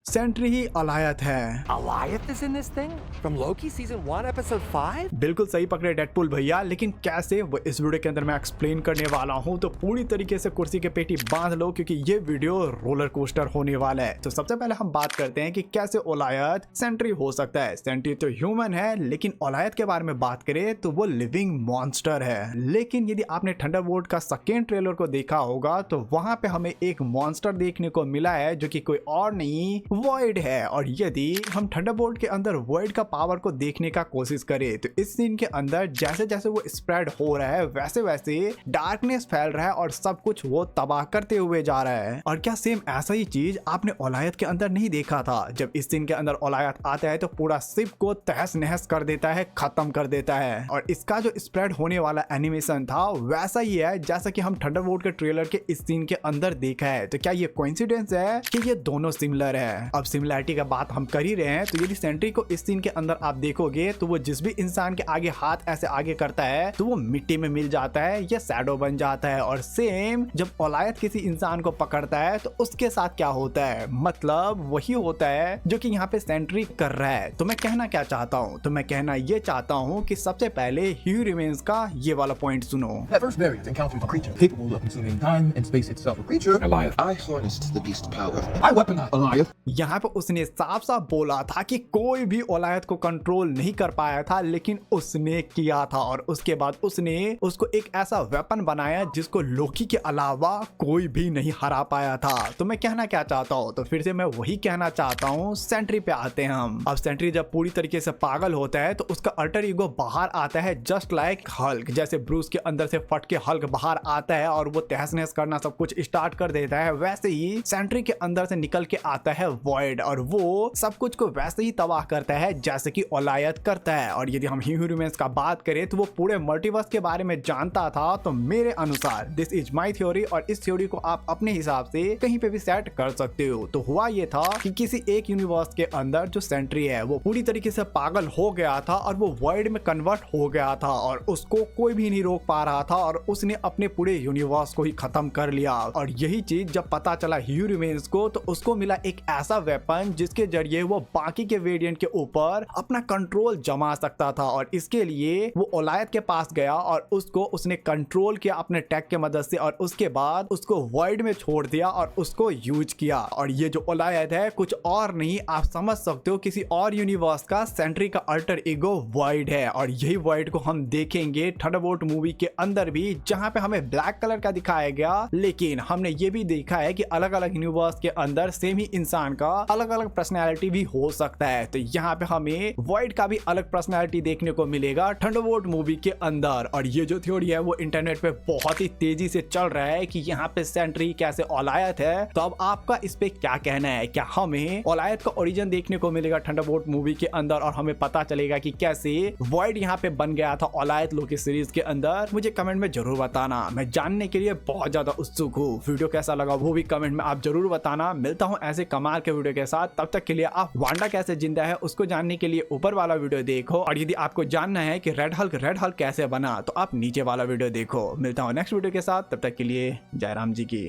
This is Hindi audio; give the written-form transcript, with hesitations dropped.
सेंट्री ही ओलायत है। Alioth is in this thing? From Loki season 1 episode 5? बिल्कुल सही पकड़े डेडपूल भैया, लेकिन कैसे वो इस वीडियो के अंदर मैं एक्सप्लेन करने वाला हूँ, तो पूरी तरीके से कुर्सी के पेटी बांध लो क्योंकि ये वीडियो रोलर कोस्टर होने वाला है। तो सबसे पहले हम बात करते हैं कि कैसे ओलायत सेंट्री हो सकता है। सेंट्री तो ह्यूमन है, लेकिन ओलायत के बारे में बात करें तो वो लिविंग मॉन्स्टर है। लेकिन यदि आपने थंडरबोल्ट का सेकेंड ट्रेलर को देखा होगा तो वहां पे हमें एक मॉन्स्टर देखने को मिला है जो कि कोई और नहीं वॉइड है। और यदि हम थंडरबोल्ट के अंदर वॉइड का पावर को देखने का कोशिश करें तो इस सीन के अंदर जैसे जैसे वो स्प्रेड हो रहा है वैसे वैसे डार्कनेस फैल रहा है और सब कुछ वो तबाह करते हुए जा रहा है। और क्या सेम ऐसा ही चीज आपने ओलायत के अंदर नहीं देखा था? जब इस सीन के अंदर ओलायत आता है तो पूरा शिप को तहस नहस कर देता है, खत्म कर देता है। और इसका जो स्प्रेड होने वाला एनिमेशन था वैसा ही है जैसा कि हम थंडरबोल्ट के ट्रेलर के इस सीन के अंदर देखा है। तो क्या ये कोइंसिडेंस है कि ये दोनों सिमिलर है? अब सिमिलरिटी का बात हम कर ही रहे हैं तो यदि सेंट्री को इस सीन के अंदर आप देखोगे तो वो जिस भी इंसान के आगे हाथ ऐसे आगे करता है तो वो मिट्टी में मिल जाता है या शैडो बन जाता है। और सेम जब ओलायत किसी इंसान को पकड़ता है तो उसके साथ क्या होता है, मतलब वही होता है जो कि यहाँ पे सेंट्री कर रहा है। तो मैं कहना क्या चाहता हूँ, तो मैं कहना ये चाहता हूँ कि सबसे पहले ही रिमेन्स का ये वाला पॉइंट सुनो। At first variant encounters a creature capable of consuming time and space itself. A creature, Alioth. I harnessed the beast power. I weaponized Alioth. यहाँ पे उसने साफ साफ बोला था कि कोई भी ओलायत को कंट्रोल नहीं कर पाया था, लेकिन उसने किया था। और उसके बाद उसने उसको एक ऐसा वेपन बनाया जिसको लोकी के अलावा कोई भी नहीं हरा पाया था। तो मैं कहना क्या चाहता हूँ, तो फिर से मैं वही कहना चाहता हूँ। सेंट्री पे आते हैं हम। अब सेंट्री जब पूरी तरीके से पागल होता है तो उसका अल्टर ईगो बाहर आता है, जस्ट लाइक हल्क। जैसे ब्रूस के अंदर से फट के हल्क बाहर आता है और वो तहस नहस करना सब कुछ स्टार्ट कर देता है, वैसे ही सेंट्री के अंदर से निकल के आता है वॉइड और वो सब कुछ को वैसे ही तबाह करता है जैसे कि ओलायत करता है। और यदि हम ह्यूमन्स का बात करें तो वो पूरे मल्टीवर्स के बारे में जानता था। तो मेरे अनुसार दिस इज माई थ्योरी, और इस थ्योरी को आप अपने हिसाब से कहीं पे भी सेट कर सकते हो। तो हुआ ये था कि किसी एक यूनिवर्स के अंदर जो सेंट्री है वो पूरी तरीके से पागल हो गया था और वो वॉइड में कन्वर्ट हो गया था और उसको कोई भी नहीं रोक पा रहा था और उसने अपने पूरे यूनिवर्स को ही खत्म कर लिया। और यही चीज जब पता चला ह्यूमन्स को तो उसको मिला एक ऐसा वेपन जिसके जरिए वो बाकी के वेरिएंट के ऊपर अपना कंट्रोल जमा सकता था। और इसके लिए वो ओलायत के पास गया और उसको उसने कंट्रोल किया अपने टेक के मदद से और उसके बाद उसको वॉइड में छोड़ दिया और उसको यूज किया। और ये जो ओलायत है कुछ और नहीं, आप समझ सकते हो किसी और यूनिवर्स का सेंट्री का अल्टर ईगो वॉइड है। और यही वॉइड को हम देखेंगे थंडरबोल्ट मूवी के अंदर भी, जहां पे हमें ब्लैक कलर का दिखाया गया, लेकिन हमने ये भी देखा है कि अलग अलग यूनिवर्स के अंदर सेम ही इंसान का अलग अलग पर्सनैलिटी भी हो सकता है। तो यहाँ पे हमें वॉइड का भी अलग पर्सनैलिटी देखने को मिलेगा थंडरबोल्ट मूवी के अंदर। और ये जो थ्योरी है वो इंटरनेट पे बहुत ही तेजी से चल रहा है कि यहाँ पे सेंट्री कैसे ओलायत है। तो अब आपका इस पे क्या कहना है? क्या हमें ओलायत का ओरिजिन देखने को मिलेगा थंडरबोल्ट मूवी के अंदर और हमें पता चलेगा कि कैसे वॉइड यहाँ पे बन गया था ओलायत लोकी सीरीज के अंदर? मुझे कमेंट में जरूर बताना, मैं जानने के लिए बहुत ज्यादा उत्सुक हूँ। वीडियो कैसा लगा वो भी कमेंट में आप जरूर बताना। मिलता हूँ ऐसे कमाल के वीडियो के साथ, तब तक के लिए आप वांडा कैसे जिंदा है उसको जानने के लिए ऊपर वाला वीडियो देखो, और यदि आपको जानना है कि रेड हल्क कैसे बना तो आप नीचे वाला वीडियो देखो। मिलता हूँ नेक्स्ट वीडियो के साथ, तब तक के लिए जय राम जी की।